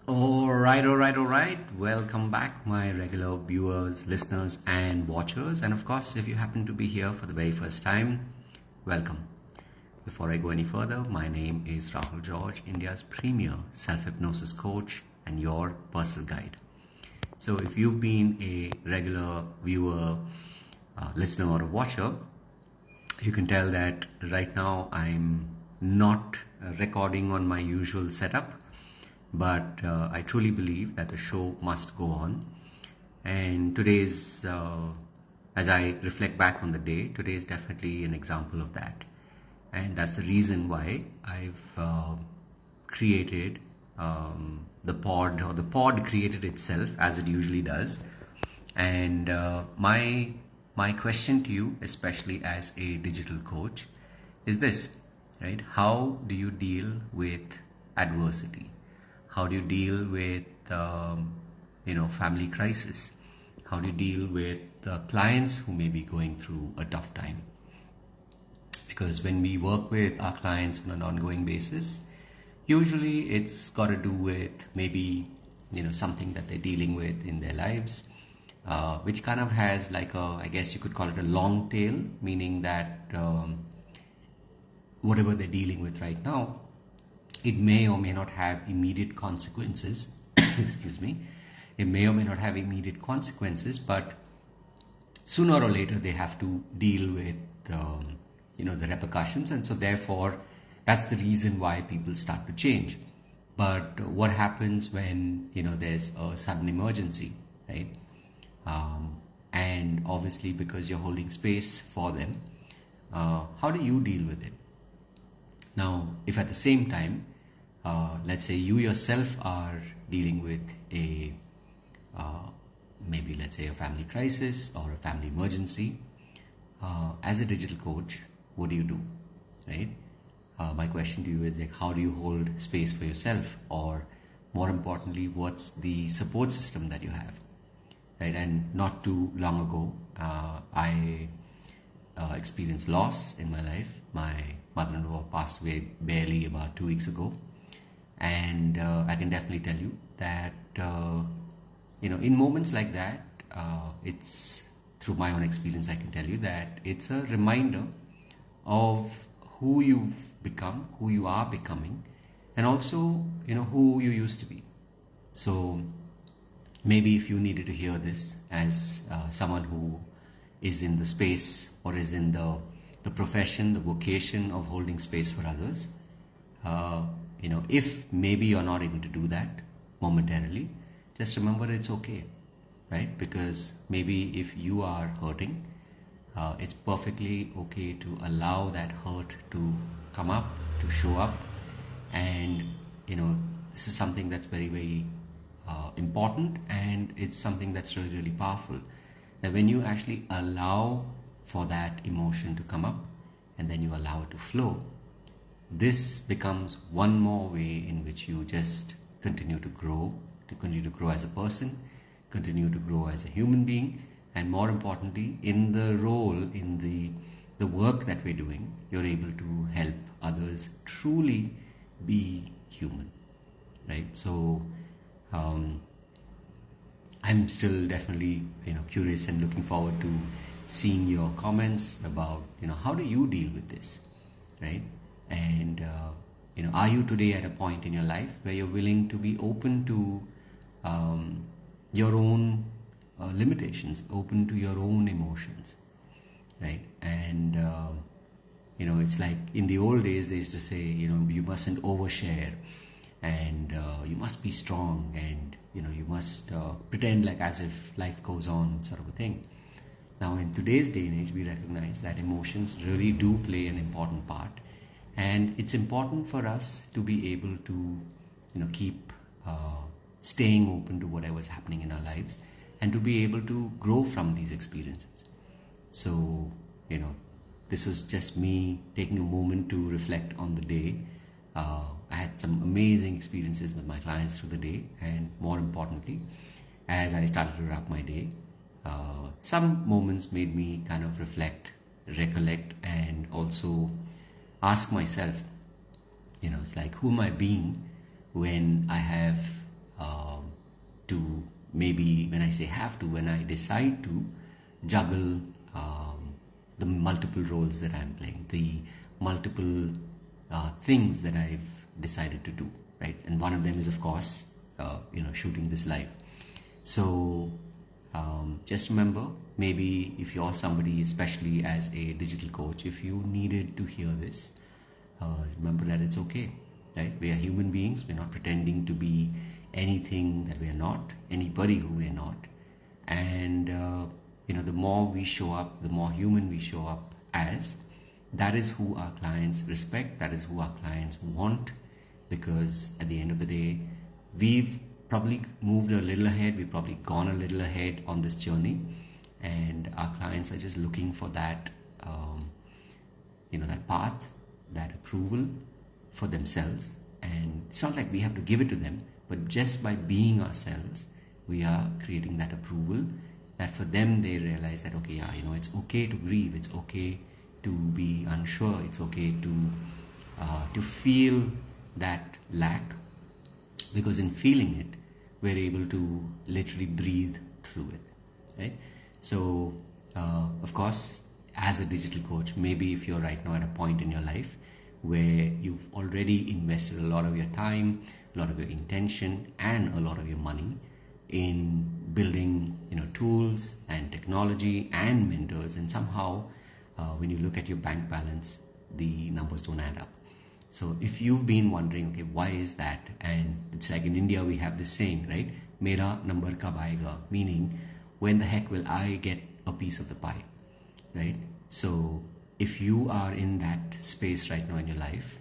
All right. Welcome back, my regular viewers, listeners, and watchers. And of course, if you happen to be here for the very first time, welcome. Before I go any further, my name is Rahul George, India's premier self-hypnosis coach and your personal guide. So if you've been a regular viewer, listener, or a watcher, you can tell that right now I'm not recording on my usual setup, but I truly believe that the show must go on. And today's, as I reflect back on the day, today is definitely an example of that. And that's the reason why I've created the pod, or the pod created itself as it usually does. And my question to you, especially as a digital coach, is this, right? How do you deal with adversity? How do you deal with family crisis? How do you deal with clients who may be going through a tough time? Because when we work with our clients on an ongoing basis, usually it's got to do with maybe something that they're dealing with in their lives, which kind of has like I guess you could call it a long tail, meaning that whatever they're dealing with right now, it may or may not have immediate consequences. Excuse me. It may or may not have immediate consequences, but sooner or later they have to deal with the repercussions, and so therefore that's the reason why people start to change. But what happens when there's a sudden emergency, right? And obviously because you're holding space for them, how do you deal with it? Now, if at the same time, let's say you yourself are dealing with maybe let's say a family crisis or a family emergency, as a digital coach, what do you do, right? My question to you is like, how do you hold space for yourself? Or more importantly, what's the support system that you have, right? And not too long ago, I experienced loss in my life. My mother-in-law passed away barely about 2 weeks ago. And I can definitely tell you that, in moments like that, it's through my own experience, I can tell you that it's a reminder of who you've become, who you are becoming, and also, who you used to be. So maybe if you needed to hear this as someone who is in the space or is in the profession, the vocation of holding space for others, if maybe you're not able to do that momentarily, just remember it's okay, right? Because maybe if you are hurting, it's perfectly okay to allow that hurt to come up, to show up. And this is something that's very, very important, and it's something that's really, really powerful, that when you actually allow for that emotion to come up and then you allow it to flow, this becomes one more way in which you just continue to grow as a person, continue to grow as a human being, and more importantly, in the role, in the work that we're doing, you're able to help others truly be human, right? So I'm still definitely curious and looking forward to seeing your comments about how do you deal with this, right? And are you today at a point in your life where you're willing to be open to your own limitations, open to your own emotions, right? And it's like in the old days they used to say, you mustn't overshare, and you must be strong, and you must pretend like as if life goes on, sort of a thing. Now in today's day and age, we recognize that emotions really do play an important part, and it's important for us to be able to keep staying open to whatever's happening in our lives, and to be able to grow from these experiences. So this was just me taking a moment to reflect on the day. I had some amazing experiences with my clients through the day, and more importantly, as I started to wrap my day, some moments made me kind of reflect, recollect, and also ask myself, it's like, who am I being when I have to maybe, when I say have to, when I decide to juggle the multiple roles that I'm playing, the multiple things that I've decided to do, right? And one of them is, of course, shooting this live. So just remember, maybe if you're somebody, especially as a digital coach, if you needed to hear this, remember that it's okay, right? We are human beings. We're not pretending to be anything that we are not, anybody who we are not. And the more we show up, the more human we show up as, that is who our clients respect, that is who our clients want, because at the end of the day, we've probably moved a little ahead, we've probably gone a little ahead on this journey, and our clients are just looking for that that path, that approval for themselves. And it's not like we have to give it to them, but just by being ourselves, we are creating that approval, that for them they realize that, okay, yeah, it's okay to grieve, it's okay to be unsure, it's okay to feel that lack, because in feeling it, we're able to literally breathe through it, right? So of course, as a digital coach, maybe if you're right now at a point in your life where you've already invested a lot of your time, a lot of your intention, and a lot of your money in building tools and technology and mentors, and somehow when you look at your bank balance, the numbers don't add up. So if you've been wondering, okay, why is that? And it's like in India we have this saying, right? Mera number kab aayega, meaning when the heck will I get a piece of the pie, right? So if you are in that space right now in your life,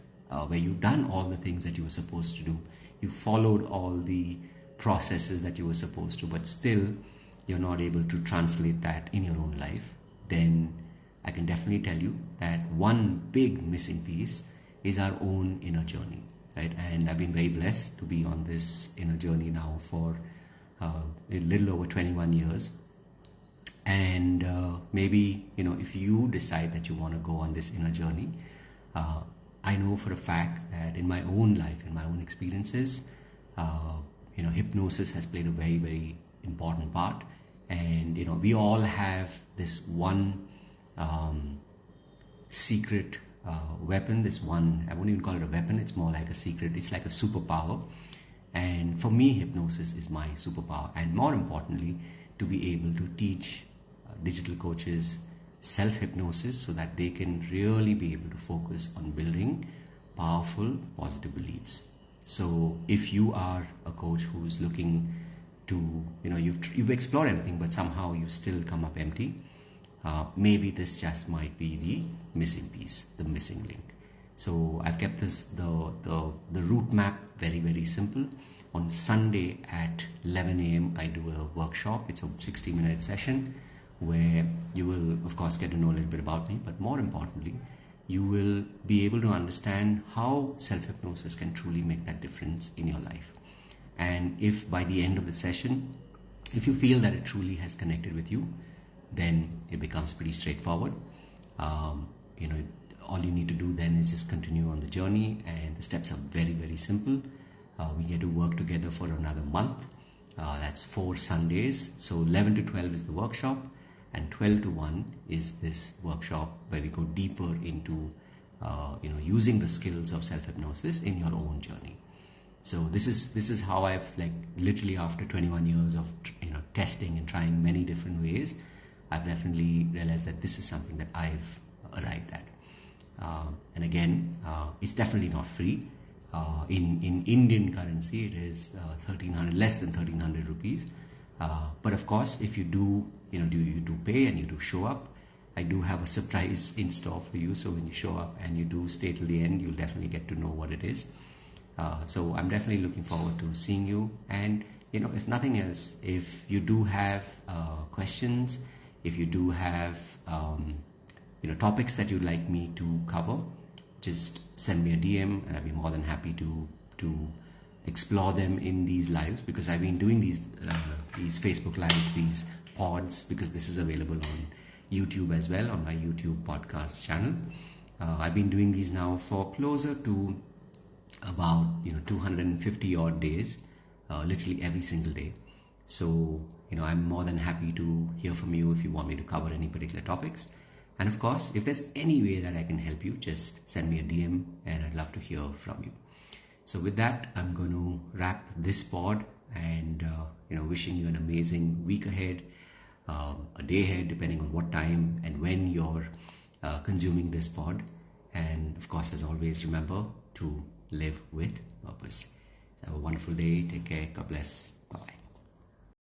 where you've done all the things that you were supposed to do, you followed all the processes that you were supposed to, but still you're not able to translate that in your own life, then I can definitely tell you that one big missing piece is our own inner journey, right? And I've been very blessed to be on this inner journey now for a little over 21 years. And maybe, if you decide that you want to go on this inner journey, I know for a fact that in my own life, in my own experiences, hypnosis has played a very, very important part. And, we all have this one secret weapon, this one, I won't even call it a weapon, it's more like a secret, it's like a superpower. And for me, hypnosis is my superpower. And more importantly, to be able to teach digital coaches self-hypnosis so that they can really be able to focus on building powerful, positive beliefs. So if you are a coach who's looking to, you've explored everything, but somehow you still come up empty, maybe this just might be the missing piece, the missing link. So I've kept the route map very, very simple. On Sunday at 11 a.m. I do a workshop. It's a 60-minute session where you will, of course, get to know a little bit about me, but more importantly, you will be able to understand how self-hypnosis can truly make that difference in your life. And if by the end of the session, if you feel that it truly has connected with you, then it becomes pretty straightforward. All you need to do then is just continue on the journey, and the steps are very, very simple. We get to work together for another month. That's 4 Sundays. So 11 to 12 is the workshop, and 12 to 1 is this workshop where we go deeper into using the skills of self-hypnosis in your own journey. So this is how I've, like, literally after 21 years of testing and trying many different ways, I've definitely realized that this is something that I've arrived at. And again, it's definitely not free. In Indian currency, it is 1,300, less than 1,300 rupees. But of course, if you do, you do pay and you do show up, I do have a surprise in store for you. So when you show up and you do stay till the end, you'll definitely get to know what it is. So I'm definitely looking forward to seeing you. And, if nothing else, if you do have questions, if you do have, topics that you'd like me to cover, just send me a DM and I'll be more than happy to explore them in these lives, because I've been doing these Facebook lives, these pods, because this is available on YouTube as well, on my YouTube podcast channel. I've been doing these now for closer to about 250 odd days. literally every single day. So, I'm more than happy to hear from you if you want me to cover any particular topics. And of course, if there's any way that I can help you, just send me a DM and I'd love to hear from you. So with that, I'm going to wrap this pod and, wishing you an amazing week ahead, a day ahead, depending on what time and when you're consuming this pod. And of course, as always, remember to live with purpose. So have a wonderful day. Take care. God bless. Bye-bye.